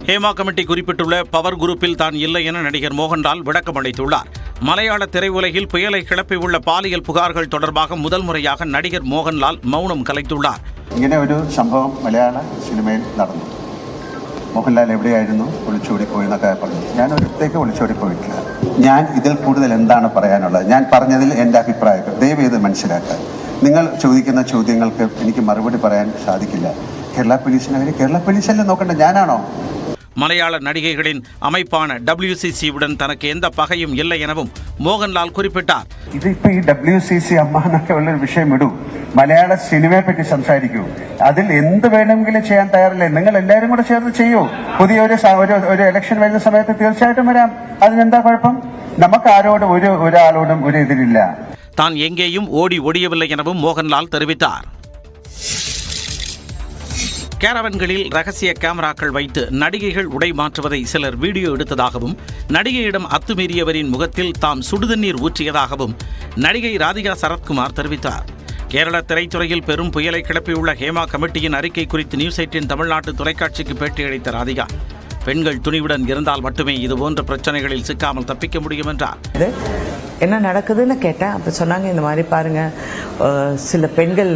Hema committee குறிப்பிட்டுள்ள power குரூப்பில் தான் இல்லை என நடிகர் மோகன்லால் விளக்கம் அளித்துள்ளார். மலையாள திரையுலகில் புயலை கிளப்பியுள்ள பாலியல் புகார்கள் தொடர்பாக முதல் முறையாக நடிகர் மோகன்லால் மௌனம் கலைத்துள்ளார். ഇങ്ങനെ ഒരു സംഭവം മലയാള സിനിമയിൽ നടന്നു. മോഹൻലാൽ എവിടെയായിരുന്നു, ഒളിച്ചോടിപ്പോയി എന്നൊക്കെ പറഞ്ഞു. ഞാൻ ഒരിടത്തേക്ക് ഒളിച്ചോടിപ്പോയിട്ടില്ല. ഞാൻ ഇതിൽ കൂടുതൽ എന്താണ് പറയാനുള്ളത്? ഞാൻ പറഞ്ഞതിൽ എൻ്റെ അഭിപ്രായം ദയവ് ഇത് മനസ്സിലാക്കുക. നിങ്ങൾ ചോദിക്കുന്ന ചോദ്യങ്ങൾക്ക് എനിക്ക് മറുപടി പറയാൻ സാധിക്കില്ല. കേരള പോലീസല്ലേ നോക്കണ്ട, ഞാനാണോ? மலையாள நடிகைகளின் அமைப்பான WCCயுடன் தனக்கு எந்த பகையும் இல்லை எனவும் மோகன்லால் குறிப்பிட்டார். ഇതിപ്പോ ഈ WCC അമ്മ എന്നൊക്കെ ഉള്ളൊരു വിഷയം ഇടൂ, മലയാള സിനിമയെ പറ്റി സംസാരിക്കൂ. അതിൽ എന്ത് വേണമെങ്കിലും ചെയ്യാൻ തയ്യാറല്ലേ? നിങ്ങൾ എല്ലാവരും കൂടെ ചേർന്ന് ചെയ്യൂ. പുതിയ ഒരു ഇലക്ഷൻ വരുന്ന സമയത്ത് തീർച്ചയായിട്ടും വരാം. അതിനെന്താ കുഴപ്പം? നമുക്ക് ആരോടും ഒരാളോടും ഒരു എതിരില്ല. தான் எங்கேயும் ஓடி ஒடியவில்லை எனவும் மோகன்லால் தெரிவித்தார். கேரவன்களில் ரகசிய கேமராக்கள் வைத்து நடிகைகள் உடை மாற்றுவதை சிலர் வீடியோ எடுத்ததாகவும், நடிகையிடம் அத்துமீறியவரின் முகத்தில் தாம் சுடுதண்ணீர் ஊற்றியதாகவும் நடிகை ராதிகா சரத்குமார் தெரிவித்தார். கேரள திரைத்துறையில் பெரும் புயலை கிளப்பியுள்ள ஹேமா கமிட்டியின் அறிக்கை குறித்து நியூஸ் 18 தமிழ்நாட்டு தொலைக்காட்சிக்கு பேட்டியளித்த ராதிகா, பெண்கள் துணிவுடன் இருந்தால் மட்டுமே இதுபோன்ற பிரச்சனைகளில் சிக்காமல் தப்பிக்க முடியும் என்றார். என்ன நடக்குதுன்னு கேட்டேன். அப்போ சொன்னாங்க, இந்த மாதிரி பாருங்க, சில பெண்கள்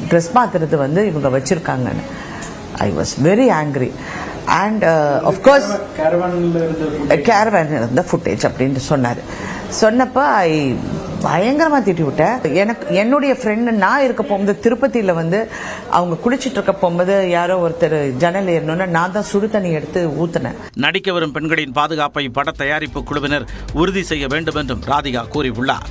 ட்ரெஸ் மாத்துறது இவங்க வச்சிருக்காங்கன்னு. I was very angry and of course caravan இருந்த ஃபுட்டேஜ் அப்படின்னு சொன்னப்ப பயங்கரமாக திட்டி விட்டேன். என்னுடைய ஃப்ரெண்டு நான் இருக்க போகும்போது திருப்பதியில் அவங்க குளிச்சுட்டு இருக்க போகும்போது யாரோ ஒருத்தர் ஜன்னல் ஏறணும்னா நான் தான் சுடு தண்ணி எடுத்து ஊற்றினேன். நடிக்க வரும் பெண்களின் பாதுகாப்பை பட தயாரிப்பு குழுவினர் உறுதி செய்ய வேண்டும் என்றும் ராதிகா கூறியுள்ளார்.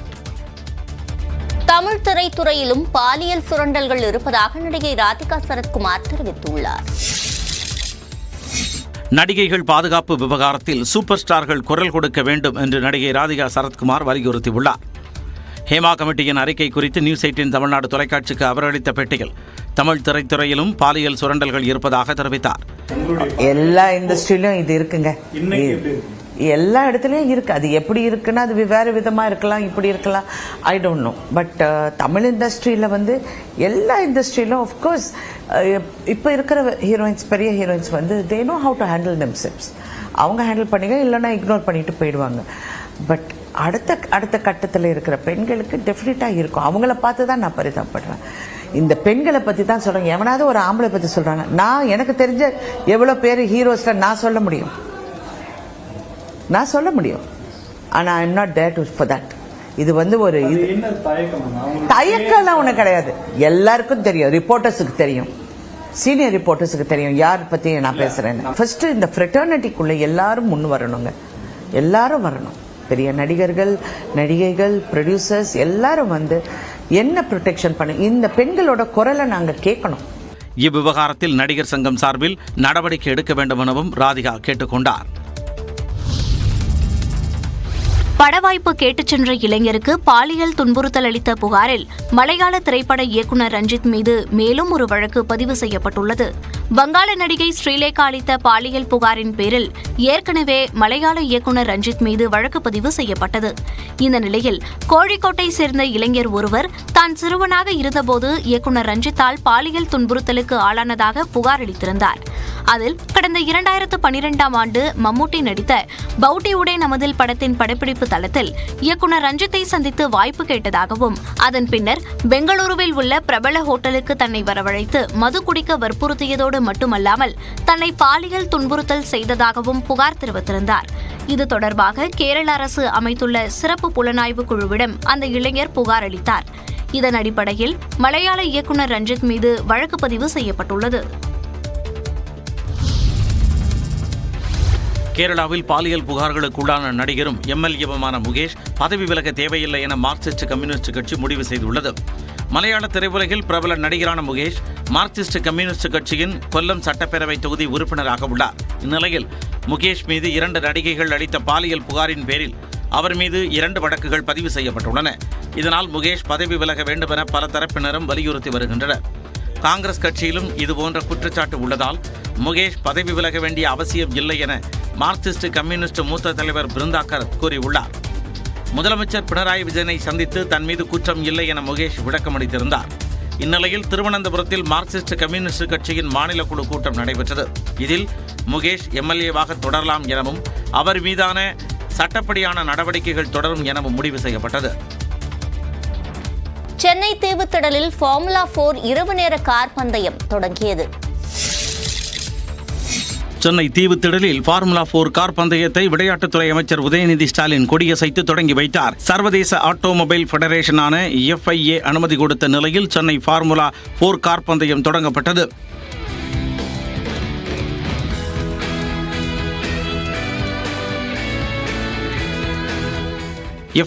தமிழ் திரைத்துறையிலும் பாலியல் சுரண்டல்கள் இருப்பதாக நடிகை ராதிகா சரத்குமார் தெரிவித்துள்ளார். நடிகைகள் பாதுகாப்பு விவகாரத்தில் சூப்பர் ஸ்டார்கள் குரல் கொடுக்க வேண்டும் என்று நடிகை ராதிகா சரத்குமார் வலியுறுத்தியுள்ளார். ஹேமா கமிட்டியின் அறிக்கை குறித்து நியூஸ் 18 தமிழ்நாடு தொலைக்காட்சிக்கு அவர் அளித்த பேட்டியில் தமிழ் திரைத்துறையிலும் பாலியல் சுரண்டல்கள் இருப்பதாக தெரிவித்தார். எல்லா இண்டஸ்ட்ரியிலும் இது இருக்குங்க, எல்லா இடத்துலையும் இருக்கு. அது எப்படி இருக்குன்னா அது வேறு விதமாக இருக்கலாம், இப்படி இருக்கலாம், I don't know. But Tamil இண்டஸ்ட்ரியில் எல்லா இண்டஸ்ட்ரியிலும் ஆஃப்கோர்ஸ் இப்போ இருக்கிற ஹீரோயின்ஸ், பெரிய heroines they know how to handle themselves. அவங்க ஹேண்டில் பண்ணிக்க, இல்லைன்னா இக்னோர் பண்ணிட்டு போயிடுவாங்க. பட் அடுத்த கட்டத்தில் இருக்கிற பெண்களுக்கு டெஃபினட்டாக இருக்கும். அவங்கள பார்த்து தான் நான் பரிதாபப்படுறேன். இந்த பெண்களை பற்றி தான் சொல்கிறேன். எவனாவது ஒரு ஆம்பளை பற்றி சொல்கிறாங்க, நான் எனக்கு தெரிஞ்ச எவ்வளோ பேர் ஹீரோஸில் நான் சொல்ல முடியும். ஆனால் I am not there to for that. இது ஒரு தயக்கம்லாம் ஒன்றும் கிடையாது. எல்லாருக்கும் தெரியும், ரிப்போர்ட்டர்ஸுக்கு தெரியும், சீனியர் ரிப்போர்ட்டர்ஸுக்கு தெரியும் யார் பற்றி நான் பேசுகிறேன்னு. ஃபர்ஸ்ட் இந்த ஃப்ரெட்டர்னிட்டிக்குள்ளே எல்லாரும் முன் வரணுங்க, எல்லாரும் வரணும். பெரிய நடிகர்கள், நடிகைகள், ப்ரொடியூசர்ஸ் எல்லாரும் என்ன ப்ரொடெக்ஷன் பண்ண, இந்த பெண்களோட குரலை நாங்கள் கேட்கணும். இவ்விவகாரத்தில் நடிகர் சங்கம் சார்பில் நடவடிக்கை எடுக்க வேண்டும் எனவும் ராதிகா கேட்டுக்கொண்டார். படவாய்ப்பு கேட்டுச் சென்ற இளைஞருக்கு பாலியல் துன்புறுத்தல் அளித்த புகாரில் மலையாள திரைப்பட இயக்குநர் ரஞ்சித் மீது மேலும் ஒரு வழக்கு பதிவு செய்யப்பட்டுள்ளது. வங்காள நடிகை ஸ்ரீலேகா அளித்த பாலியல் புகாரின் பேரில் ஏற்கனவே மலையாள இயக்குநர் ரஞ்சித் மீது வழக்கு பதிவு செய்யப்பட்டது. இந்த நிலையில் கோழிக்கோட்டை சேர்ந்த இளைஞர் ஒருவர் தான் சிறுவனாக இருந்தபோது இயக்குநர் ரஞ்சித்தால் பாலியல் துன்புறுத்தலுக்கு ஆளானதாக புகார் அளித்திருந்தார். அதில் கடந்த 2012ஆம் ஆண்டு மம்முட்டி நடித்த பவுட்டி உடே நமதில் படத்தின் படப்பிடிப்பு தளத்தில் இயக்குநர் ரஞ்சித்தை சந்தித்து வாய்ப்பு கேட்டதாகவும், அதன் பின்னர் பெங்களூருவில் உள்ள பிரபல ஹோட்டலுக்கு தன்னை வரவழைத்து மது குடிக்க வற்புறுத்தியதோடு மட்டுமல்லாமல் தன்னை பாலியல் துன்புறுத்தல் செய்ததாகவும் புகார் தெரிவித்திருந்தார். இது தொடர்பாக கேரள அரசு அமைத்துள்ள சிறப்பு புலனாய்வு குழுவிடம் அந்த இளைஞர் புகார் அளித்தார். இதன் அடிப்படையில் மலையாள இயக்குநர் ரஞ்சித் மீது வழக்கு பதிவு செய்யப்பட்டுள்ளது. கேரளாவில் பாலியல் புகார்களுக்குள்ளான நடிகரும் MLA-வுமான முகேஷ் பதவி விலக தேவையில்லை என மார்க்சிஸ்ட் கம்யூனிஸ்ட் கட்சி முடிவு செய்துள்ளது. மலையாள திரையுலகில் பிரபல நடிகரான முகேஷ் மார்க்சிஸ்ட் கம்யூனிஸ்ட் கட்சியின் கொல்லம் சட்டப்பேரவை தொகுதி உறுப்பினராக உள்ளார். இந்நிலையில் முகேஷ் மீது 2 நடிகைகள் அளித்த பாலியல் புகாரின் பேரில் அவர் மீது 2 வழக்குகள் பதிவு செய்யப்பட்டுள்ளன. இதனால் முகேஷ் பதவி விலக வேண்டும் என பல தரப்பினரும் வலியுறுத்தி வருகின்றனர். காங்கிரஸ் கட்சியிலும் இதுபோன்ற குற்றச்சாட்டு உள்ளதால் முகேஷ் பதவி விலக வேண்டிய அவசியம் இல்லை என மார்க்சிஸ்ட் கம்யூனிஸ்ட் மூத்த தலைவர் பிருந்தா கரத் கூறியுள்ளார். முதலமைச்சர் பினராயி விஜயனை சந்தித்து தன் மீது குற்றம் இல்லை என முகேஷ் விளக்கமளித்திருந்தார். இந்நிலையில் திருவனந்தபுரத்தில் மார்க்சிஸ்ட் கம்யூனிஸ்ட் கட்சியின் மாநில குழு கூட்டம் நடைபெற்றது. இதில் முகேஷ் எம்எல்ஏவாக தொடரலாம் எனவும் அவர் மீதான சட்டப்படியான நடவடிக்கைகள் தொடரும் எனவும் முடிவு செய்யப்பட்டது. சென்னை தீவுத்திடலில் ஃபார்முலா 4 இரவு நேர கார் பந்தயம் தொடங்கியது. சென்னை தீவுத்திடலில் ஃபார்முலா 4 கார் பந்தயத்தை விளையாட்டுத்துறை அமைச்சர் உதயநிதி ஸ்டாலின் கொடியசைத்து தொடங்கி வைத்தார். சர்வதேச ஆட்டோமொபைல் ஃபெடரேஷனான FIA அனுமதி கொடுத்த நிலையில் சென்னை ஃபார்முலா 4 கார் பந்தயம் தொடங்கப்பட்டது.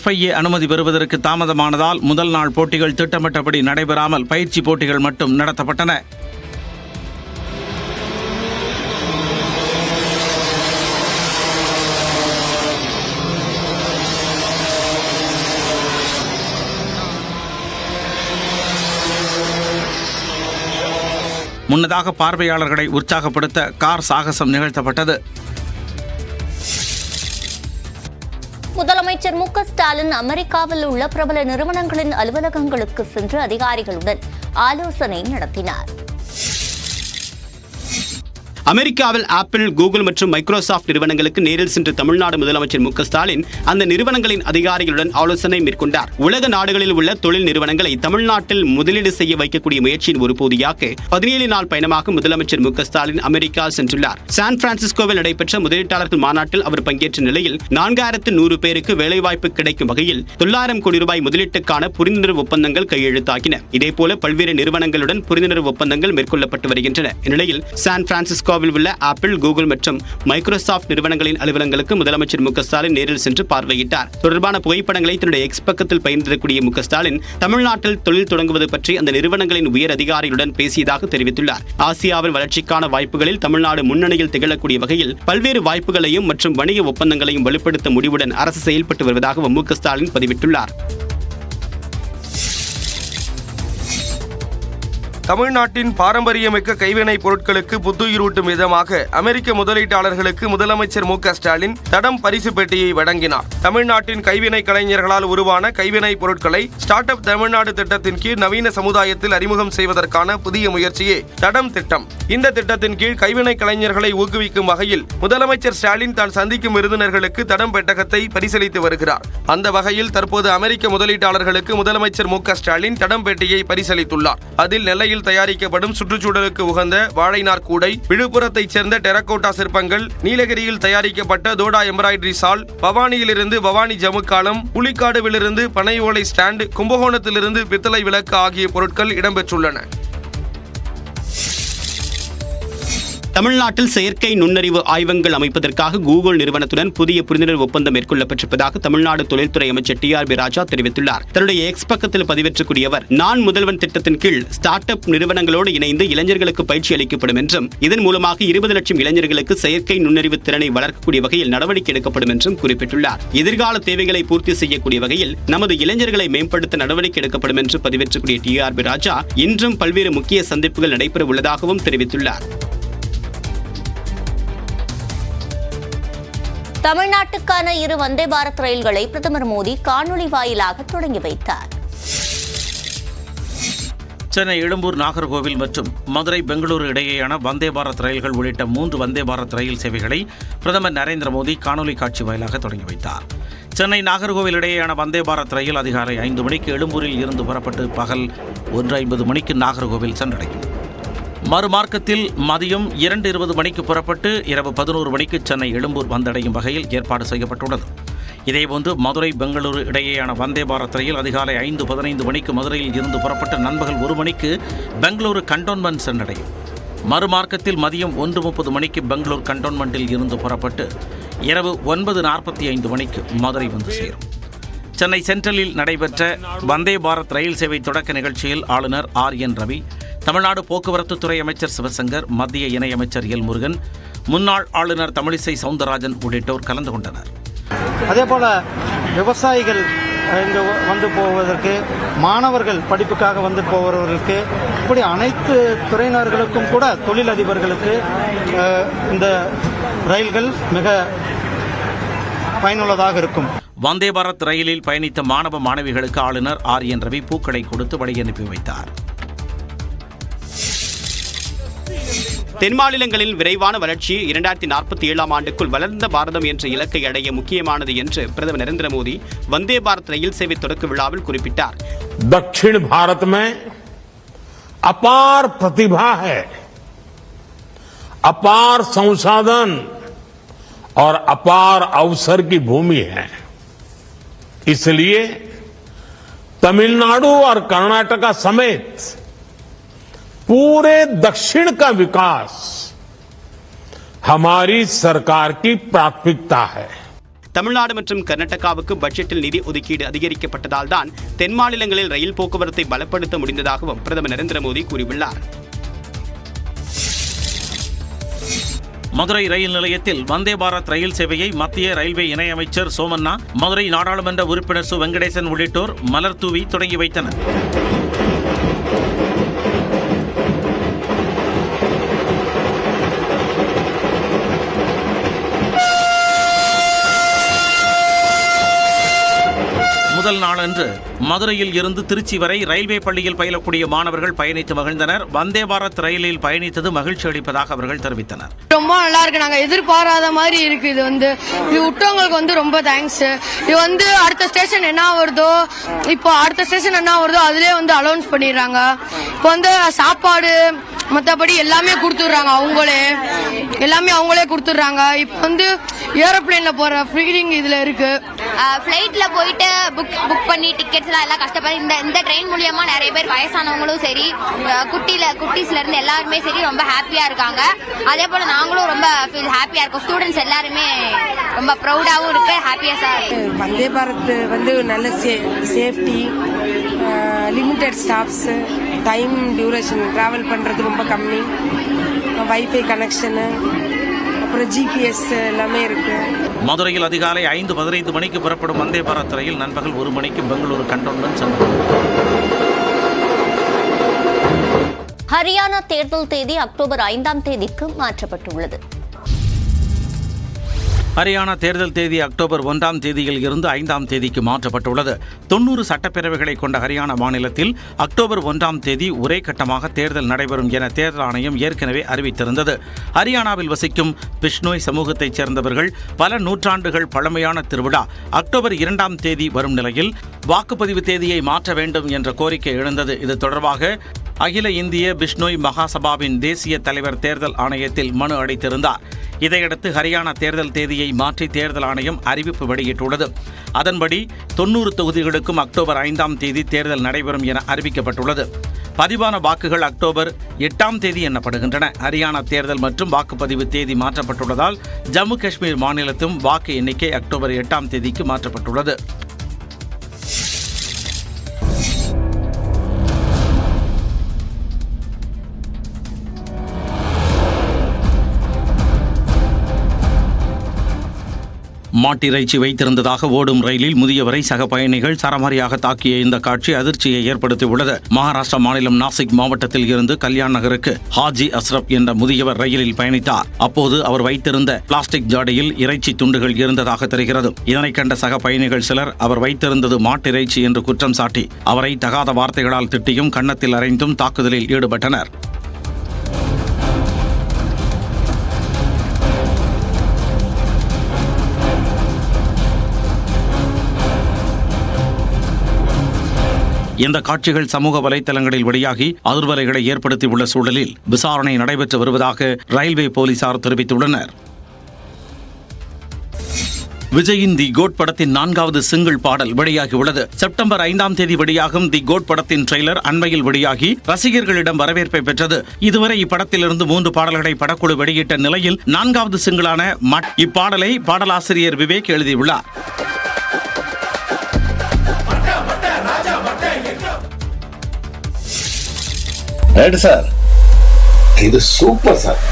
FIA அனுமதி பெறுவதற்கு தாமதமானதால் முதல் நாள் போட்டிகள் திட்டமிட்டபடி நடைபெறாமல் பயிற்சி போட்டிகள் மட்டும் நடத்தப்பட்டன. முன்னதாக பார்வையாளர்களை உற்சாகப்படுத்த கார் சாகசம் நிகழ்த்தப்பட்டது. முதலமைச்சர் மு.க. ஸ்டாலின் அமெரிக்காவில் உள்ள பிரபல நிறுவனங்களின் அலுவலகங்களுக்கு சென்று அதிகாரிகளுடன் ஆலோசனை நடத்தினார். அமெரிக்காவில் ஆப்பிள், கூகுள் மற்றும் மைக்ரோசாப்ட் நிறுவனங்களுக்கு நேரில் சென்று தமிழ்நாடு முதலமைச்சர் மு.க. ஸ்டாலின் அந்த நிறுவனங்களின் அதிகாரிகளுடன் ஆலோசனை மேற்கொண்டார். உலக நாடுகளில் உள்ள தொழில் நிறுவனங்களை தமிழ்நாட்டில் முதலீடு செய்ய வைக்கக்கூடிய முயற்சியின் ஒரு பகுதியாக 17 நாள் பயணமாக முதலமைச்சர் மு.க. ஸ்டாலின் அமெரிக்கா சென்றுள்ளார். சான் பிரான்சிஸ்கோவில் நடைபெற்ற முதலீட்டாளர்கள் மாநாட்டில் அவர் பங்கேற்ற நிலையில் 4100 பேருக்கு வேலைவாய்ப்பு கிடைக்கும் வகையில் 900 கோடி ரூபாய் முதலீட்டுக்கான புரிந்துணர்வு ஒப்பந்தங்கள் கையெழுத்தாகின. இதேபோல பல்வேறு நிறுவனங்களுடன் புரிந்துணர்வு ஒப்பந்தங்கள் மேற்கொள்ளப்பட்டு வருகின்றன. இந்நிலையில் சான் பிரான்சிஸ்கோ உள்ள ஆப்பிள், கூகுள் மற்றும் மைக்ரோசாப்ட் நிறுவனங்களின் அலுவலகங்களுக்கு முதலமைச்சர் மு.க. ஸ்டாலின் நேரில் சென்று பார்வையிட்டார். தொடர்பான புகைப்படங்களை தன்னுடைய எக்ஸ் பக்கத்தில் பகிர்ந்திருக்கக்கூடிய மு.க. ஸ்டாலின் தமிழ்நாட்டில் தொழில் தொடங்குவது பற்றி அந்த நிறுவனங்களின் உயர் அதிகாரிகளுடன் பேசியதாக தெரிவித்துள்ளார். ஆசியாவின் வளர்ச்சிக்கான வாய்ப்புகளில் தமிழ்நாடு முன்னணியில் திகழக்கூடிய வகையில் பல்வேறு வாய்ப்புகளையும் மற்றும் வணிக ஒப்பந்தங்களையும் வலுப்படுத்த முடிவுடன் அரசு செயல்பட்டு வருவதாக மு.க. ஸ்டாலின் பதிவிட்டுள்ளார். தமிழ்நாட்டின் பாரம்பரியமிக்க கைவினைப் பொருட்களுக்கு புத்துயிரூட்டும் விதமாக அமெரிக்க முதலீட்டாளர்களுக்கு முதலமைச்சர் மு.க. ஸ்டாலின் தடம் பரிசு பெட்டியை வழங்கினார். தமிழ்நாட்டின் கைவினை கலைஞர்களால் உருவான கைவினைப் பொருட்களை ஸ்டார்ட் அப் தமிழ்நாடு திட்டத்தின் கீழ் நவீன சமுதாயத்தில் அறிமுகம் செய்வதற்கான புதிய முயற்சியே தடம் திட்டம். இந்த திட்டத்தின் கீழ் கைவினை கலைஞர்களை ஊக்குவிக்கும் வகையில் முதலமைச்சர் ஸ்டாலின் தான் சந்திக்கும் விருந்தினர்களுக்கு தடம் பெட்டகத்தை பரிசீலித்து வருகிறார். அந்த வகையில் தற்போது அமெரிக்க முதலீட்டாளர்களுக்கு முதலமைச்சர் மு.க. ஸ்டாலின் தடம் பெட்டியை பரிசீலித்துள்ளார். அதில் நெல்லையில் தயாரிக்கப்படும் சுற்றுச்சூழலுக்கு உகந்த வாழைநார் கூடை, விழுப்புரத்தைச் சேர்ந்த டெரகோட்டா சிற்பங்கள், நீலகிரியில் தயாரிக்கப்பட்ட தோடா எம்ப்ராய்டரி சால், பவானியிலிருந்து பவானி ஜமுக்காலம், புலிக்காடுவிலிருந்து பனை ஓலை ஸ்டாண்ட், கும்பகோணத்திலிருந்து பித்தளை விளக்கு ஆகிய பொருட்கள் இடம்பெற்றுள்ளன. தமிழ்நாட்டில் செயற்கை நுண்ணறிவு ஆய்வகங்கள் அமைப்பதற்காக கூகுள் நிறுவனத்துடன் புதிய புரிந்துணர்வு ஒப்பந்தம் மேற்கொள்ளப்பட்டிருப்பதாக தமிழ்நாடு தொழில்துறை அமைச்சர் TRB ராஜா தெரிவித்துள்ளார். தன்னுடைய எக்ஸ் பக்கத்தில் பதிவேற்றக்கூடிய அவர், நான் முதல்வன் திட்டத்தின் கீழ் ஸ்டார்ட் அப் நிறுவனங்களோடு இணைந்து இளைஞர்களுக்கு பயிற்சி அளிக்கப்படும் என்றும் இதன் மூலமாக 20 லட்சம் இளைஞர்களுக்கு செயற்கை நுண்ணறிவு திறனை வளர்க்கக்கூடிய வகையில் நடவடிக்கை எடுக்கப்படும் என்றும் குறிப்பிட்டுள்ளார். எதிர்கால தேவைகளை பூர்த்தி செய்யக்கூடிய வகையில் நமது இளைஞர்களை மேம்படுத்த நடவடிக்கை எடுக்கப்படும் என்று பதிவேற்றக்கூடிய TRB ராஜா இன்றும் பல்வேறு முக்கிய சந்திப்புகள் நடைபெற உள்ளதாகவும் தெரிவித்துள்ளார். தமிழ்நாட்டுக்கான 2 வந்தே பாரத் ரயில்களை பிரதமர் மோடி காணொலி வாயிலாக தொடங்கி வைத்தார். சென்னை, எழும்பூர், நாகர்கோவில் மற்றும் மதுரை, பெங்களூரு இடையேயான வந்தே பாரத் ரயில்கள் உள்ளிட்ட 3 வந்தே பாரத் ரயில் சேவைகளை பிரதமர் நரேந்திர மோடி காணொலி காட்சி வாயிலாக தொடங்கி வைத்தார். சென்னை, நாகர்கோவில் இடையேயான வந்தே பாரத் ரயில் அதிகாலை 5 மணிக்கு எழும்பூரில் இருந்து புறப்பட்டு பகல் 1:50 மணிக்கு நாகர்கோவில் சென்றடையும். மறுமார்க்கத்தில் மதியம் 2:20 மணிக்கு புறப்பட்டு இரவு 11 மணிக்கு சென்னை, எழும்பூர் வந்தடையும் வகையில் ஏற்பாடு செய்யப்பட்டுள்ளது. இதேபோன்று மதுரை, பெங்களூரு இடையேயான வந்தே பாரத் ரயில் அதிகாலை 5:15 மணிக்கு மதுரையில் இருந்து புறப்பட்டு நண்பகல் 1 மணிக்கு பெங்களூரு கண்டோன்மெண்ட் சென்றடையும். மறுமார்க்கத்தில் மதியம் 1:30 மணிக்கு பெங்களூர் கண்டோன்மெண்ட்டில் இருந்து புறப்பட்டு இரவு 9:45 மணிக்கு மதுரை வந்து சேரும். சென்னை சென்ட்ரலில் நடைபெற்ற வந்தே பாரத் ரயில் சேவை தொடக்க நிகழ்ச்சியில் ஆளுநர் RN ரவி, தமிழ்நாடு போக்குவரத்து துறை அமைச்சர் சிவசங்கர், மத்திய இணையமைச்சர் எல் முருகன், முன்னாள் ஆளுநர் தமிழிசை சவுந்தரராஜன் உள்ளிட்டோர் கலந்து கொண்டனர். அதேபோல விவசாயிகள் இங்கு வந்து போவதற்கு, மாணவர்கள் படிப்புக்காக வந்து போவர்களுக்கு, இப்படி அனைத்து துறையினர்களுக்கும் கூட தொழிலதிபர்களுக்கு இந்த ரயில்கள் மிக பயனுள்ளதாக இருக்கும். வந்தே பாரத் ரயிலில் பயணித்த மாணவ மாணவிகளுக்கு ஆளுநர் RN ரவி பூக்களை கொடுத்து வழி அனுப்பி வைத்தார். தென் மாநிலங்களில் விரைவான வளர்ச்சி 2047 ஆண்டுக்குள் வளர்ந்த பாரதம் என்ற இலக்கை அடைய முக்கியமானது என்று பிரதமர் நரேந்திர மோடி வந்தே பாரத் ரயில் சேவை தொடக்க விழாவில் குறிப்பிட்டார். दक्षिण भारत में अपार प्रतिभा है, अपार संसाधन और अपार अवसर की भूमि है. इसलिए तमिलनाडु और कर्नाटका समेत पूरे दक्षिण का विकास हमारी सरकार की प्राथमिकता है. தமிழ்நாடு மற்றும் கர்நாடகாவுக்கு பட்ஜெட்டில் நிதி ஒதுக்கீடு அதிகரிக்கப்பட்டதால் தான் தென் மாநிலங்களில் ரயில் போக்குவரத்தை பலப்படுத்த முடிந்ததாகவும் பிரதமர் நரேந்திர மோடி கூறியுள்ளார். மதுரை ரயில் நிலையத்தில் வந்தே பாரத் ரயில் சேவையை மத்திய ரயில்வே இணையமைச்சர் சோமண்ணா, மதுரை நாடாளுமன்ற உறுப்பினர் சு வெங்கடேசன் உள்ளிட்டோர் மலர் தூவி தொடங்கி வைத்தனர். முதல் நாளன்று மதுரையில் இருந்து திருச்சி வரை ரயில்வே பள்ளியில் பயிலக்கூடிய மாணவர்கள் பயணித்து மகிழ்ந்தனர். வந்தே பாரத் ரயிலில் பயணித்தது மகிழ்ச்சி அளிப்பதாக அவர்கள் தெரிவித்தனர். ரொம்ப நல்லா இருக்கு, நாங்க எதிர்பாராத மாதிரி இருக்கு. இது விட்டவங்களுக்கு ரொம்ப தேங்க்ஸ். இது அடுத்த ஸ்டேஷன் என்ன வருதோ, இப்போ அடுத்த ஸ்டேஷன் என்ன வருதோ அதுலயே அலௌன்ஸ் பண்ணிடுறாங்க. இப்போ சாப்பாடு மற்றபடி எல்லாமே கொடுத்துடுறாங்க, அவங்களே கொடுத்துடுறாங்க. இப்போ ஏரோப்ளேன்ல போற ஃப்ரீடிங் இதுல இருக்கு. ஃபிளைட்ல போயிட்டு புக் பண்ணி டிக்கெட்ஸ் எல்லாம் கஷ்டப்பட்டு இந்த ட்ரெயின் மூலியமா நிறைய பேர் வயசானவங்களும் சரி, குட்டீஸ்ல இருந்து எல்லாருமே சரி ரொம்ப ஹாப்பியா இருக்காங்க. அதே போல நாங்களும் ரொம்ப ஹாப்பியா இருக்கோம். ஸ்டூடெண்ட்ஸ் எல்லாருமே ரொம்ப ப்ரௌடாவும் இருக்கு, ஹாப்பியா இருக்கு. வந்தே பாரத் நல்ல safety, limited stops, time duration, travel பண்றது ரொம்ப கம்மி, வைஃபை கனெக்ஷனு, அப்புறம் ஜிபிஎஸ் எல்லாமே இருக்கு. மதுரையில் அதிகாலை 5:15 மணிக்கு புறப்படும் வந்தே பாரத் ரயில் நண்பகல் 1 மணிக்கு பெங்களூரு கண்டோன்மென்ட் சென்றது. ஹரியானா தேர்தல் தேதி அக்டோபர் 5ஆம் தேதிக்கு மாற்றப்பட்டுள்ளது. ஹரியானா தேர்தல் தேதி அக்டோபர் 1ஆம் தேதியில் இருந்து 5ஆம் தேதிக்கு மாற்றப்பட்டுள்ளது. 90 சட்டப்பேரவைகளை கொண்ட ஹரியானா மாநிலத்தில் அக்டோபர் 1ஆம் தேதி ஒரே கட்டமாக தேர்தல் நடைபெறும் என தேர்தல் ஆணையம் ஏற்கனவே அறிவித்திருந்தது. ஹரியானாவில் வசிக்கும் பிஷ்னோய் சமூகத்தைச் சேர்ந்தவர்கள் பல நூற்றாண்டுகள் பழமையான திருவிழா அக்டோபர் 2ஆம் தேதி வரும் நிலையில் வாக்குப்பதிவு தேதியை மாற்ற வேண்டும் என்ற கோரிக்கை எழுந்தது. இது தொடர்பாக அகில இந்திய பிஷ்னோய் மகாசபாவின் தேசிய தலைவர் தேர்தல் ஆணையத்தில் மனு அளித்திருந்தார். இதையடுத்து ஹரியானா தேர்தல் தேதியை மாற்றி தேர்தல் ஆணையம் அறிவிப்பு வெளியிட்டுள்ளது. அதன்படி 90 தொகுதிகளுக்கும் அக்டோபர் 5ஆம் தேதி தேர்தல் நடைபெறும் என அறிவிக்கப்பட்டுள்ளது. பதிவான வாக்குகள் அக்டோபர் 8ஆம் தேதி எண்ணப்படுகின்றன. ஹரியானா தேர்தல் மற்றும் வாக்குப்பதிவு தேதி மாற்றப்பட்டுள்ளதால் ஜம்மு காஷ்மீர் மாநிலத்தும் வாக்கு எண்ணிக்கை அக்டோபர் 8ஆம் தேதிக்கு மாற்றப்பட்டுள்ளது. மாட்டிறைச்சி வைத்திருந்ததாக ஓடும் ரயிலில் முதியவரை சக பயணிகள் சரமாரியாக தாக்கிய இந்த காட்சி அதிர்ச்சியை ஏற்படுத்தியுள்ளது. மகாராஷ்டிரா மாநிலம் நாசிக் மாவட்டத்தில் இருந்து கல்யாண் நகருக்கு ஹாஜி அஸ்ரப் என்ற முதியவர் ரயிலில் பயணித்தார். அப்போது அவர் வைத்திருந்த பிளாஸ்டிக் ஜாடியில் இறைச்சி துண்டுகள் இருந்ததாக தெரிகிறது. இதனை கண்ட சக பயணிகள் சிலர் அவர் வைத்திருந்தது மாட்டிறைச்சி என்று குற்றம் சாட்டி அவரை தகாத வார்த்தைகளால் திட்டியும் கன்னத்தில் அறைந்தும் தாக்குதலில் ஈடுபட்டனர். இந்த காட்சிகள் சமூக வலைதளங்களில் வெளியாகி அதிர்வலைகளை ஏற்படுத்தியுள்ள சூழலில் விசாரணை நடைபெற்று வருவதாக ரயில்வே போலீசார் தெரிவித்துள்ளனர். விஜயின் தி கோட் படத்தின் 4வது சிங்கிள் பாடல் வெளியாகியுள்ளது. செப்டம்பர் 5ஆம் தேதி வெளியாகும் தி கோட் படத்தின் ட்ரெய்லர் அண்மையில் வெளியாகி ரசிகர்களிடம் வரவேற்பை பெற்றது. இதுவரை இப்படத்திலிருந்து 3 பாடல்களை படக்குழு வெளியிட்ட நிலையில் 4வது சிங்கிளான இப்பாடலை பாடலாசிரியர் விவேக் எழுதியுள்ளார். சார், இது சூப்பர் சார்,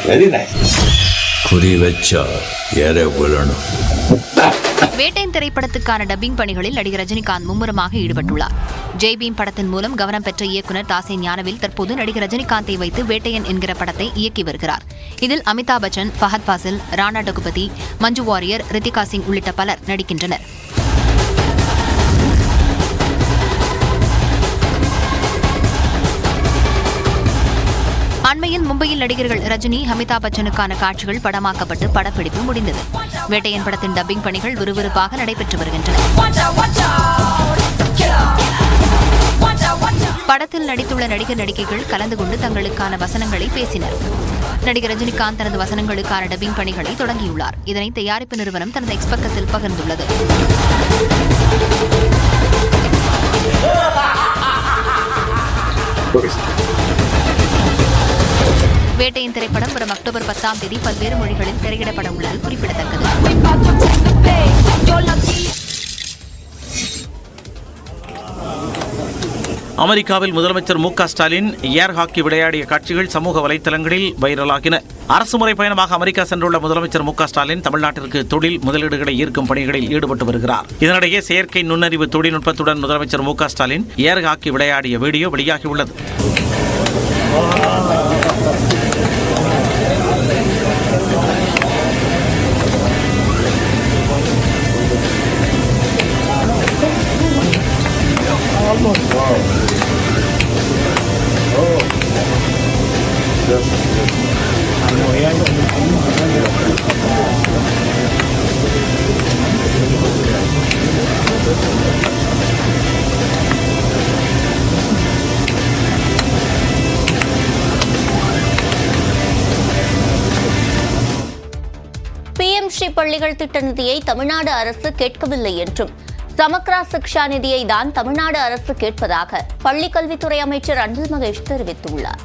வெரி நைஸ். குறி வச்சா ஏற விழணும். வேட்டையின் திரைப்படத்துக்கான டப்பிங் பணிகளில் நடிகர் ரஜினிகாந்த் மும்முரமாக ஈடுபட்டுள்ளார். ஜெய்பீம் படத்தின் மூலம் கவனம் பெற்ற இயக்குநர் தாசே ஞானவேல் தற்போது நடிகர் ரஜினிகாந்தை வைத்து வேட்டையன் என்கிற படத்தை இயக்கி வருகிறார். இதில் அமிதாப் பச்சன், ஃபஹத் ஃபாசில், ராணா டகுபதி, மஞ்சு வாரியர், ரித்திகா சிங் உள்ளிட்ட பலர் நடிக்கின்றனர். அண்மையில் மும்பையில் நடிகர்கள் ரஜினி, அமிதாப் பச்சனுக்கான காட்சிகள் படமாக்கப்பட்டு படப்பிடிப்பு முடிந்தது. வேட்டையன் படத்தின் டப்பிங் பணிகள் விறுவிறுப்பாக நடைபெற்று வருகின்றன. படத்தில் நடித்துள்ள நடிகர் நடிகைகள் கலந்து கொண்டு தங்களுக்கான வசனங்களை பேசினர். நடிகர் ரஜினிகாந்த் தனது வசனங்களுக்கான டப்பிங் பணிகளை தொடங்கியுள்ளார். இதனை தயாரிப்பு நிறுவனம் தனது எக்ஸ் பக்கத்தில் பகிர்ந்துள்ளது. வேட்டையின் திரைப்படம் வரும் அக்டோபர் 10ஆம் தேதி பல்வேறு மொழிகளில் திரையிடப்பட உள்ளது குறிப்பிடத்தக்கது. அமெரிக்காவில் முதலமைச்சர் மு க ஸ்டாலின் ஏர் ஹாக்கி விளையாடிய காட்சிகள் சமூக வலைதளங்களில் வைரலாகின. அரசுமுறை பயணமாக அமெரிக்கா சென்றுள்ள முதலமைச்சர் மு க ஸ்டாலின் தமிழ்நாட்டிற்கு தொழில் முதலீடுகளை ஈர்க்கும் பணிகளில் ஈடுபட்டு வருகிறார். இதனிடையே செயற்கை நுண்ணறிவு தொழில்நுட்பத்துடன் முதலமைச்சர் மு க ஸ்டாலின் ஏர் ஹாக்கி விளையாடிய வீடியோ வெளியாகியுள்ளது. PMC பள்ளிகள் திட்ட நிதியை தமிழ்நாடு அரசு கேட்கவில்லை என்றும் சமக்ரா சிக்ஷா நிதியை தான் தமிழ்நாடு அரசு கேட்பதாக பள்ளிக்கல்வித்துறை அமைச்சர் அன்பில் மகேஷ் தெரிவித்துள்ளார்.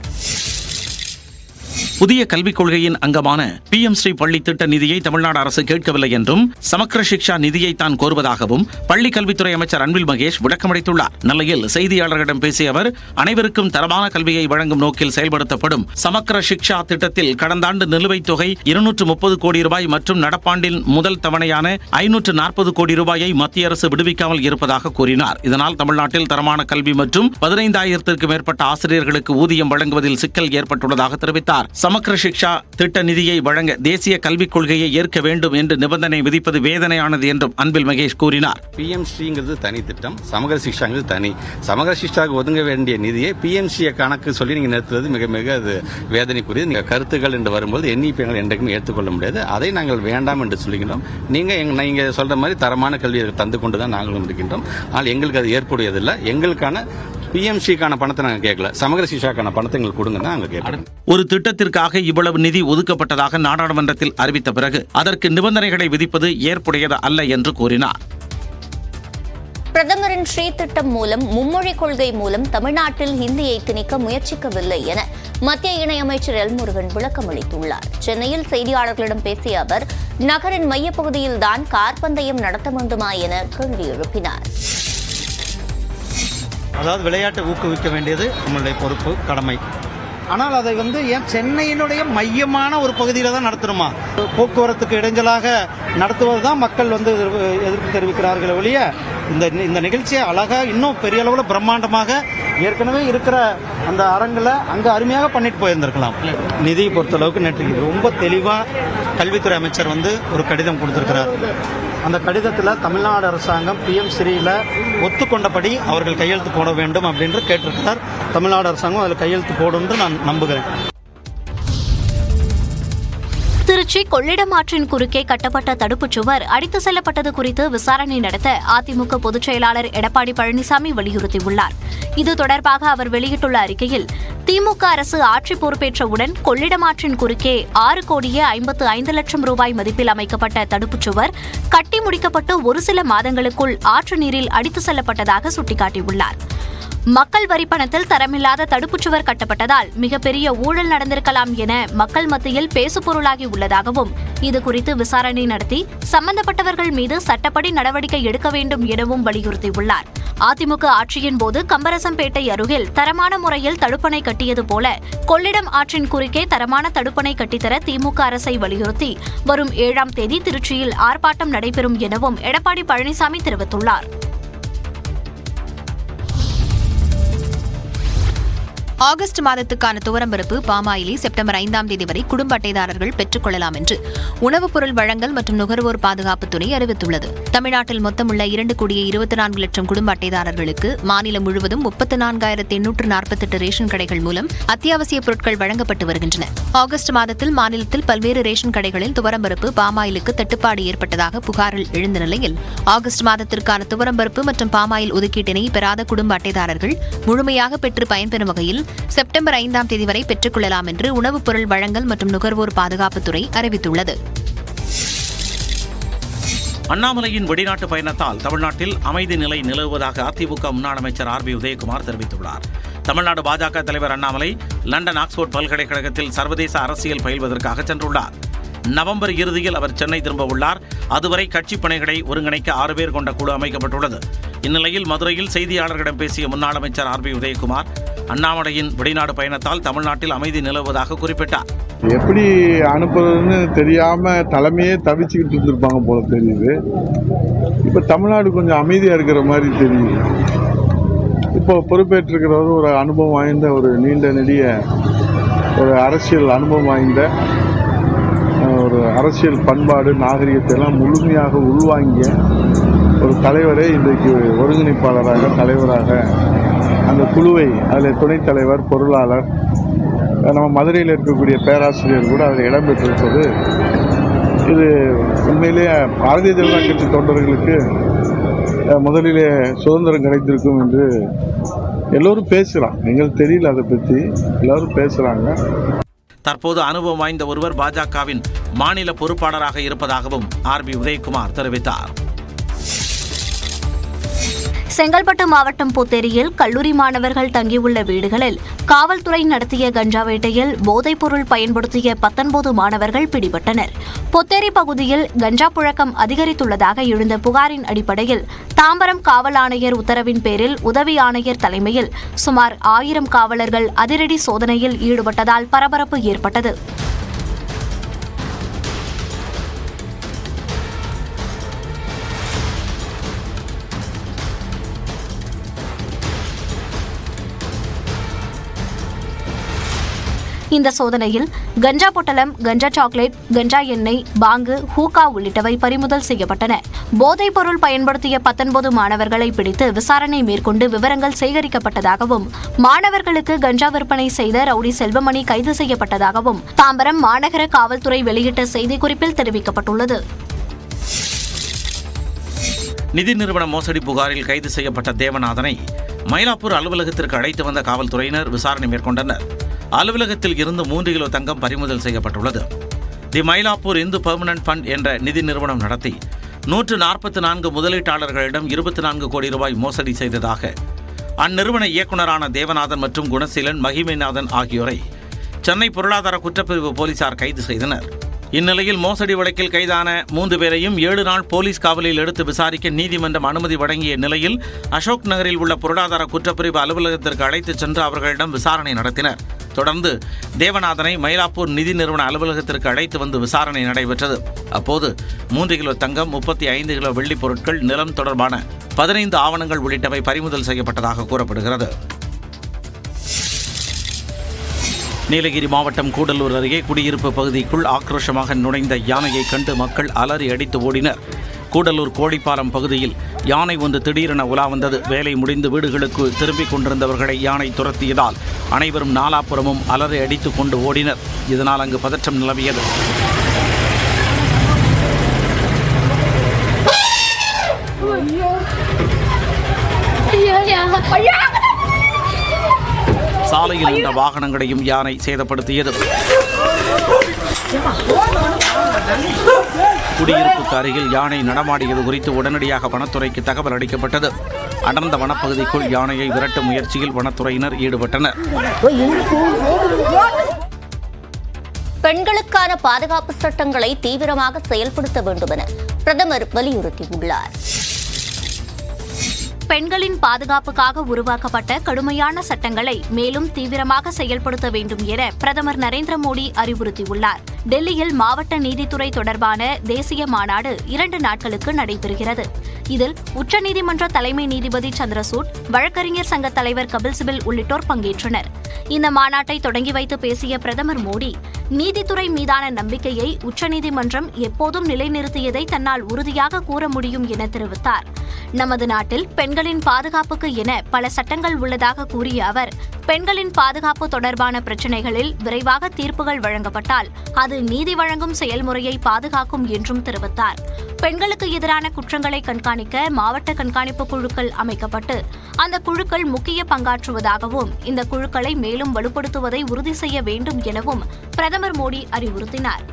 புதிய கல்விக் கொள்கையின் அங்கமான PMC பள்ளி திட்ட நிதியை தமிழ்நாடு அரசு கேட்கவில்லை என்றும் சமக்ர சிக்ஷா நிதியை தான் கோருவதாகவும் பள்ளிக் கல்வித்துறை அமைச்சர் அன்பில் மகேஷ் விளக்கமளித்துள்ளார். நெல்லையில் செய்தியாளர்களிடம் பேசிய அவர், அனைவருக்கும் தரமான கல்வியை வழங்கும் நோக்கில் செயல்படுத்தப்படும் சமக்ர சிக்ஷா திட்டத்தில் கடந்த ஆண்டு நிலுவைத் தொகை 230 கோடி ரூபாய் மற்றும் நடப்பாண்டின் முதல் தவணையான 540 கோடி ரூபாயை மத்திய அரசு விடுவிக்காமல் இருப்பதாக கூறினார். இதனால் தமிழ்நாட்டில் தரமான கல்வி மற்றும் 15,000க்கும் மேற்பட்ட ஆசிரியர்களுக்கு ஊதியம் வழங்குவதில் சிக்கல் ஏற்பட்டுள்ளதாக தெரிவித்தார். சமக்ர சிக்ஷா திட்ட நிதியை வழங்க தேசிய கல்விக் கொள்கையை ஏற்க வேண்டும் என்று நிபந்தனை விதிப்பது வேதனையானது என்றும் அன்பில் மகேஷ் கூறினார். PMCங்கிறது தனி திட்டம், சமகர சிக்ஷாங்கிறது தனி. சமகர சிக்ஷாவுக்கு ஒதுங்க வேண்டிய நிதியை PMC கணக்கு சொல்லி நீங்க நிறுத்துவது மிக மிக அது வேதனைக்குரியது. நீங்க கருத்துக்கள் என்று வரும்போது எண்ணிப்பைகள் என்றைக்கும் ஏற்றுக்கொள்ள முடியாது. அதை நாங்கள் வேண்டாம் என்று சொல்லுகின்றோம். நீங்க சொல்ற மாதிரி தரமான கல்வியை தந்து கொண்டுதான் நாங்களும் இருக்கின்றோம். ஆனால் எங்களுக்கு அது ஏற்புடையதில்லை. எங்களுக்கான PMCக்கான பணத்தை நாங்கள் கேட்கல, சமகர சிக்ஷாக்கான பணத்தை எங்களுக்கு கொடுங்க நாங்கள் கேட்கிறோம். ஒரு திட்டத்திற்காக இவ்வளவு நிதி ஒதுக்கப்பட்டதாக நாடாளுமன்றத்தில் அறிவித்த பிறகு அதற்கு நிபந்தனைகளை விதிப்பது ஏற்புடையது அல்ல என்று கூறினார். பிரதமரின் ஸ்ரீ திட்டம் மூலம் மும்மொழி கொள்கை மூலம் தமிழ்நாட்டில் ஹிந்தியை திணிக்க முயற்சிக்கவில்லை என மத்திய இணையமைச்சர் எல் முருகன் விளக்கம் அளித்துள்ளார். சென்னையில் செய்தியாளர்களிடம் பேசிய அவர், நகரின் மையப்பகுதியில்தான் கார் பந்தயம் நடத்த வேண்டுமா என கேள்வி எழுப்பினார். அதாவது விளையாட்டை ஊக்குவிக்க வேண்டியது நம்மளுடைய பொறுப்பு, கடமை. ஆனால் அதை ஏன் சென்னையினுடைய மையமான ஒரு பகுதியில் தான் நடத்தணுமா? போக்குவரத்துக்கு இடைஞ்சலாக நடத்துவது தான் மக்கள் எதிர்ப்பு தெரிவிக்கிறார்கள் ஒழிய இந்த நிகழ்ச்சியை அழகா இன்னும் பெரிய அளவில் பிரம்மாண்டமாக ஏற்கனவே இருக்கிற அந்த அரங்கில் அங்கே அருமையாக பண்ணிட்டு போயிருந்திருக்கலாம். நிதியை பொறுத்தளவுக்கு நேற்று ரொம்ப தெளிவாக கல்வித்துறை அமைச்சர் ஒரு கடிதம் கொடுத்திருக்கிறார். அந்த கடிதத்தில் தமிழ்நாடு அரசாங்கம் PMCயில் ஒத்துக்கொண்டபடி அவர்கள் கையெழுத்து போட வேண்டும் அப்படின்னு கேட்டிருக்கிறார். தமிழ்நாடு அரசாங்கம் அதில் கையெழுத்து போடும் என்று நான் நம்புகிறேன். திருச்சி கொள்ளிடம் ஆற்றின் குறுக்கே கட்டப்பட்ட தடுப்புச் சுவர் அடித்து செல்லப்பட்டது குறித்து விசாரணை நடத்த அதிமுக பொதுச் செயலாளர் எடப்பாடி பழனிசாமி வலியுறுத்தியுள்ளார். இது தொடர்பாக அவர் வெளியிட்டுள்ள அறிக்கையில், திமுக அரசு ஆட்சி பொறுப்பேற்றவுடன் கொள்ளிடம் ஆற்றின் குறுக்கே 6,55,00,000 ரூபாய் மதிப்பில் அமைக்கப்பட்ட தடுப்புச் சுவர் கட்டி முடிக்கப்பட்டு ஒரு சில மாதங்களுக்குள் ஆற்று நீரில் அடித்து செல்லப்பட்டதாக சுட்டிக்காட்டியுள்ளார். மக்கள் வரி பணத்தில் தரமில்லாத தடுப்புச் சுவர் கட்டப்பட்டதால் மிகப்பெரிய ஊழல் நடந்திருக்கலாம் என மக்கள் மத்தியில் பேசுபொருளாகி உள்ளதாகவும், இதுகுறித்து விசாரணை நடத்தி சம்பந்தப்பட்டவர்கள் மீது சட்டப்படி நடவடிக்கை எடுக்க வேண்டும் எனவும் வலியுறுத்தியுள்ளார். அதிமுக ஆட்சியின் போது கம்பரசம்பேட்டை அருகில் தரமான முறையில் தடுப்பணை கட்டியது போல கொள்ளிடம் ஆற்றின் குறுக்கே தரமான தடுப்பணை கட்டித்தர திமுக அரசை வலியுறுத்தி வரும் 7ஆம் தேதி திருச்சியில் ஆர்ப்பாட்டம் நடைபெறும் எனவும் எடப்பாடி பழனிசாமி தெரிவித்துள்ளார். ஆகஸ்ட் மாதத்துக்கான துவரம்பருப்பு பாமாயிலை செப்டம்பர் 5ஆம் தேதி வரை குடும்ப அட்டைதாரர்கள் பெற்றுக் கொள்ளலாம் என்று உணவுப் பொருள் வழங்கல் மற்றும் நுகர்வோர் பாதுகாப்புத்துறை அறிவித்துள்ளது. தமிழ்நாட்டில் மொத்தமுள்ள 2,24,00,000 குடும்ப அட்டைதாரர்களுக்கு மாநிலம் முழுவதும் 34,848 ரேஷன் கடைகள் மூலம் அத்தியாவசிய பொருட்கள் வழங்கப்பட்டு வருகின்றன. ஆகஸ்ட் மாதத்தில் மாநிலத்தில் பல்வேறு ரேஷன் கடைகளில் துவரம்பருப்பு பாமாயிலுக்கு தட்டுப்பாடு ஏற்பட்டதாக புகாரில் எழுந்த நிலையில் ஆகஸ்ட் மாதத்திற்கான துவரம்பருப்பு மற்றும் பாமாயில் ஒதுக்கீட்டினை பெறாத குடும்ப அட்டைதாரர்கள் முழுமையாக பெற்று பயன்பெறும் வகையில் செப்டம்பர் 5ஆம் தேதி வரை பெற்றுக் கொள்ளலாம் என்று உணவுப் பொருள் வழங்கல் மற்றும் நுகர்வோர் பாதுகாப்புத்துறை அறிவித்துள்ளது. அண்ணாமலையின் வெளிநாட்டு பயணத்தால் தமிழ்நாட்டில் அமைதி நிலை நிலவுவதாக அதிமுக முன்னாள் அமைச்சர் RB உதயகுமார் தெரிவித்துள்ளார். தமிழ்நாடு பாஜக தலைவர் அண்ணாமலை லண்டன் ஆக்ஸ்போர்ட் பல்கலைக்கழகத்தில் சர்வதேச அரசியல் பயில்வதற்காக சென்றுள்ளார். நவம்பர் இறுதியில் அவர் சென்னை திரும்ப உள்ளார். அதுவரை கட்சிப் பணிகளை ஒருங்கிணைக்க 6 பேர் கொண்ட குழு அமைக்கப்பட்டுள்ளது. இந்நிலையில் மதுரையில் செய்தியாளர்களிடம் பேசிய முன்னாள் அமைச்சர் RB உதயகுமார் அண்ணாமலையின் வெளிநாடு பயணத்தால் தமிழ்நாட்டில் அமைதி நிலவுவதாக குறிப்பிட்டார். எப்படி அனுப்புறதுன்னு தெரியாம தலைமையே தவிச்சுக்கிட்டு இருந்திருப்பாங்க போல தெரியுது. இப்ப தமிழ்நாடு கொஞ்சம் அமைதியா இருக்கிற மாதிரி தெரியுது. இப்போ பொறுப்பேற்றிருக்கிறவர் ஒரு அனுபவம் வாய்ந்த, ஒரு நீண்ட நெடிய ஒரு அரசியல் அனுபவம் வாய்ந்த, ஒரு அரசியல் பண்பாடு நாகரிகத்தை எல்லாம் முழுமையாக உள்வாங்கிய ஒரு தலைவரை இன்றைக்கு ஒருங்கிணைப்பாளராக, தலைவராக அந்த குழுவை, அதில் துணைத் தலைவர், பொருளாளர், நம்ம மதுரையில் இருக்கக்கூடிய பேராசிரியர் கூட அதில் இடம்பெற்றிருப்பது, இது உண்மையிலேயே பாரதிய ஜனதா கட்சி தொண்டர்களுக்கு முதலிலே சுதந்திரம் கிடைத்திருக்கும் என்று எல்லோரும் பேசுகிறாங்க. எங்களுக்கு தெரியல, அதை பற்றி எல்லோரும் பேசுகிறாங்க. தற்போது அனுபவம் வாய்ந்த ஒருவர் பாஜகவின் மாநில பொறுப்பாளராக இருப்பதாகவும் RB உதயகுமார் தெரிவித்தார். செங்கல்பட்டு மாவட்டம் புத்தேரியில் கல்லூரி மாணவர்கள் தங்கியுள்ள வீடுகளில் காவல்துறை நடத்திய கஞ்சா வேட்டையில் போதைப்பொருள் பயன்படுத்திய 19 மாணவர்கள் பிடிபட்டனர். புத்தேரி பகுதியில் கஞ்சா புழக்கம் அதிகரித்துள்ளதாக எழுந்த புகாரின் அடிப்படையில் தாம்பரம் காவல் ஆணையர் உத்தரவின் பேரில் உதவி ஆணையர் தலைமையில் சுமார் 1000 காவலர்கள் அதிரடி சோதனையில் ஈடுபட்டதால் பரபரப்பு ஏற்பட்டது. இந்த சோதனையில் கஞ்சா பொட்டலம், கஞ்சா சாக்லேட், கஞ்சா எண்ணெய், பாங்கு, ஹூக்கா உள்ளிட்டவை பறிமுதல் செய்யப்பட்டன. போதைப் பொருள் பயன்படுத்திய 19 மாணவர்களை பிடித்து விசாரணை மேற்கொண்டு விவரங்கள் சேகரிக்கப்பட்டதாகவும் மாணவர்களுக்கு கஞ்சா விற்பனை செய்த ரவுடி செல்வமணி கைது செய்யப்பட்டதாகவும் தாம்பரம் மாநகர காவல்துறை வெளியிட்ட செய்திக்குறிப்பில் தெரிவிக்கப்பட்டுள்ளது. நிதி நிறுவன மோசடி புகாரில் கைது செய்யப்பட்ட தேவநாதனை மயிலாப்பூர் அலுவலகத்திற்கு அழைத்து வந்த காவல்துறையினர் விசாரணை மேற்கொண்டனர். அலுவலகத்தில் இருந்து 3 கிலோ தங்கம் பறிமுதல் செய்யப்பட்டுள்ளது. தி மயிலாப்பூர் இந்து பெர்மனன்ட் ஃபண்ட் என்ற நிதி நிறுவனம் நடத்தி 144 முதலீட்டாளர்களிடம் 24 கோடி ரூபாய் மோசடி செய்ததாக அந்நிறுவன இயக்குநரான தேவநாதன் மற்றும் குணசீலன், மகிமைநாதன் ஆகியோரை சென்னை பொருளாதார குற்றப்பிரிவு போலீசார் கைது செய்தனர். இந்நிலையில் மோசடி வழக்கில் கைதான 3 பேரையும் 7 நாள் போலீஸ் காவலில் எடுத்து விசாரிக்க நீதிமன்றம் அனுமதி வழங்கிய நிலையில் அசோக் நகரில் உள்ள பொருளாதார குற்றப்பிரிவு அலுவலகத்திற்கு அழைத்துச் சென்று அவர்களிடம் விசாரணை நடத்தினர். தொடர்ந்து தேவநாதனை மயிலாப்பூர் நிதி நிறுவன அலுவலகத்திற்கு அழைத்து வந்து விசாரணை நடைபெற்றது. அப்போது 3 கிலோ தங்கம், 35 கிலோ வெள்ளிப் பொருட்கள், நிலம் தொடர்பான 15 ஆவணங்கள் உள்ளிட்டவை பறிமுதல் செய்யப்பட்டதாக கூறப்படுகிறது. நீலகிரி மாவட்டம் கூடலூர் அருகே குடியிருப்பு பகுதிக்குள் ஆக்ரோஷமாக நுழைந்த யானையை கண்டு மக்கள் அலறி அடித்து ஓடினர். கூடலூர் கோழிப்பாலம் பகுதியில் யானை ஒன்று திடீரென உலா வந்தது. வேலை முடிந்து வீடுகளுக்கு திரும்பிக் கொண்டிருந்தவர்களை யானை துரத்தியதால் அனைவரும் நாலாபுறமும் அலறி அடித்துக் கொண்டு ஓடினர். இதனால் அங்கு பதற்றம் நிலவியது. சாலையில் நின்ற வாகனங்களையும் யானை சேதப்படுத்தியது. குடியிருப்புக்கு அருகில் யானை நடமாடியது குறித்து உடனடியாக வனத்துறைக்கு தகவல் அளிக்கப்பட்டது. அடர்ந்த வனப்பகுதிக்குள் யானையை விரட்டும் முயற்சியில் வனத்துறையினர் ஈடுபட்டனர். பெண்களுக்கான பாதுகாப்பு சட்டங்களை தீவிரமாக செயல்படுத்த வேண்டும் என பிரதமர் வலியுறுத்தியுள்ளார். பெண்களின் பாதுகாப்புக்காக உருவாக்கப்பட்ட கடுமையான சட்டங்களை மேலும் தீவிரமாக செயல்படுத்த வேண்டும் என பிரதமர் நரேந்திர மோடி அறிவுறுத்தியுள்ளார். டெல்லியில் மாவட்ட நீதித்துறை தொடர்பான தேசிய மாநாடு 2 நாட்களுக்கு நடைபெறுகிறது. இதில் உச்சநீதிமன்ற தலைமை நீதிபதி சந்திரசூட், வழக்கறிஞர் சங்க தலைவர் கபில் சிபல் உள்ளிட்டோர் பங்கேற்றனர். இந்த மாநாட்டை தொடங்கி வைத்து பேசிய பிரதமர் மோடி, நீதித்துறை மீதான நம்பிக்கையை உச்சநீதிமன்றம் எப்போதும் நிலைநிறுத்தியதை தன்னால் உறுதியாக கூற முடியும் என தெரிவித்தார். நமது நாட்டில் பெண்களின் பாதுகாப்புக்கு என பல சட்டங்கள் உள்ளதாக கூறிய அவர், பெண்களின் பாதுகாப்பு தொடர்பான பிரச்சினைகளில் விரைவாக தீர்ப்புகள் வழங்கப்பட்டால் அது நீதி வழங்கும் செயல்முறையை பாதுகாக்கும் என்றும் தெரிவித்தார். பெண்களுக்கு எதிரான குற்றங்களை கண்காணிக்க மாவட்ட கண்காணிப்பு குழுக்கள் அமைக்கப்பட்டு அந்த குழுக்கள் முக்கிய பங்காற்றுவதாகவும், இந்த குழுக்களை மேலும் வலுப்படுத்துவதை உறுதி செய்ய வேண்டும் எனவும் பிரதமர் மோடி அறிவுறுத்தினார்.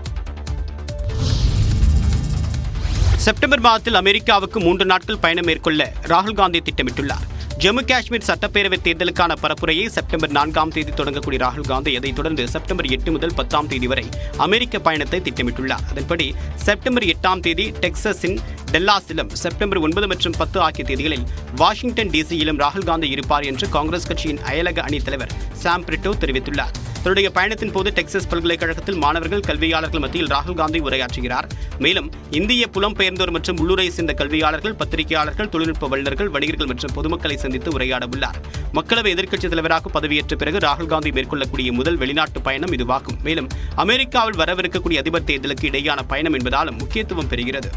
செப்டம்பர் மாதத்தில் அமெரிக்காவுக்கு 3 நாட்கள் பயணம் மேற்கொள்ள ராகுல் காந்தி திட்டமிட்டுள்ளார். ஜம்மு காஷ்மீர் சட்டப்பேரவைத் தேர்தலுக்கான பரப்புரையை செப்டம்பர் 4ஆம் தேதி தொடங்கக்கூடிய ராகுல் காந்தி அதைத் தொடர்ந்து செப்டம்பர் 8 முதல் 10ஆம் தேதி வரை அமெரிக்க பயணத்தை திட்டமிட்டுள்ளார். அதன்படி செப்டம்பர் 8ஆம் தேதி டெக்சாஸின் டெல்லாஸிலும், செப்டம்பர் 9 மற்றும் 10 ஆகிய தேதிகளில் வாஷிங்டன் டிசியிலும் ராகுல் காந்தி இருப்பார் என்று காங்கிரஸ் கட்சியின் அயலக அணித் தலைவர் சாம் பிரிட்டோ தெரிவித்துள்ளார். தன்னுடைய பயணத்தின் போது டெக்சாஸ் பல்கலைக்கழகத்தில் மாணவர்கள், கல்வியாளர்கள் மத்தியில் ராகுல் காந்தி உரையாற்றுகிறார். மேலும் இந்திய புலம்பெயர்ந்தோர் மற்றும் உள்ளூரை சேர்ந்த கல்வியாளர்கள், பத்திரிகையாளர்கள், தொழில்நுட்ப வல்லுநர்கள், வணிகர்கள் மற்றும் பொதுமக்களை சந்தித்து உரையாட உள்ளார். மக்களவை எதிர்க்கட்சித் தலைவராக பதவியேற்ற பிறகு ராகுல் காந்தி மேற்கொள்ளக்கூடிய முதல் வெளிநாட்டு பயணம் இதுவாகும். மேலும் அமெரிக்காவில் வரவிருக்கக்கூடிய அதிபர் தேர்தலுக்கு இடையேயான பயணம் என்பதாலும் முக்கியத்துவம் பெறுகிறது.